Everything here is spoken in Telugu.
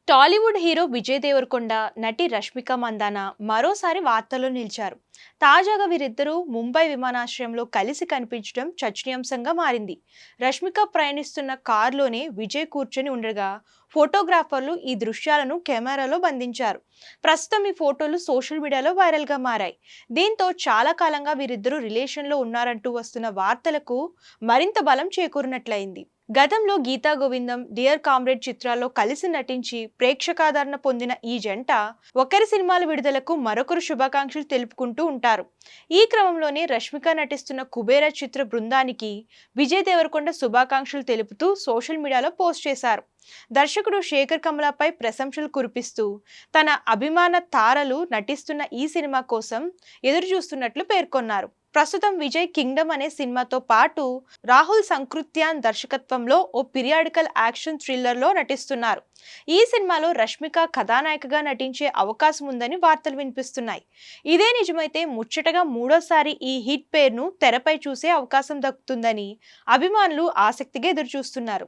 టాలీవుడ్ హీరో విజయ్ దేవరకొండ, నటి రష్మిక మందాన మరోసారి వార్తల్లో నిలిచారు. తాజాగా వీరిద్దరూ ముంబై విమానాశ్రయంలో కలిసి కనిపించడం చర్చనీయాంశంగా మారింది. రష్మిక ప్రయాణిస్తున్న కారులోనే విజయ్ కూర్చొని ఉండగా ఫోటోగ్రాఫర్లు ఈ దృశ్యాలను కెమెరాలో బంధించారు. ప్రస్తుతం ఈ ఫోటోలు సోషల్ మీడియాలో వైరల్గా మారాయి. దీంతో చాలా కాలంగా వీరిద్దరూ రిలేషన్లో ఉన్నారంటూ వస్తున్న వార్తలకు మరింత బలం చేకూరినట్లయింది. గతంలో గీతా గోవిందం, డియర్ కామ్రేడ్ చిత్రాల్లో కలిసి నటించి ప్రేక్షకాదరణ పొందిన ఈ జంట ఒకరి సినిమాల విడుదలకు మరొకరు శుభాకాంక్షలు తెలుపుకుంటూ ఉంటారు. ఈ క్రమంలోనే రష్మిక నటిస్తున్న కుబేర చిత్ర బృందానికి విజయ్ దేవరకొండ శుభాకాంక్షలు తెలుపుతూ సోషల్ మీడియాలో పోస్ట్ చేశారు. దర్శకుడు శేఖర్ కమలాపై ప్రశంసలు కురిపిస్తూ తన అభిమాన తారలు నటిస్తున్న ఈ సినిమా కోసం ఎదురు చూస్తున్నట్లు పేర్కొన్నారు. ప్రస్తుతం విజయ్ కింగ్డమ్ అనే సినిమాతో పాటు రాహుల్ సంకృత్యాన్ దర్శకత్వంలో ఓ పీరియాడికల్ యాక్షన్ థ్రిల్లర్లో నటిస్తున్నారు. ఈ సినిమాలో రష్మిక కథానాయికగా నటించే అవకాశం ఉందని వార్తలు వినిపిస్తున్నాయి. ఇదే నిజమైతే ముచ్చటగా మూడోసారి ఈ హిట్ పేరును తెరపై చూసే అవకాశం దక్కుతుందని అభిమానులు ఆసక్తిగా ఎదురుచూస్తున్నారు.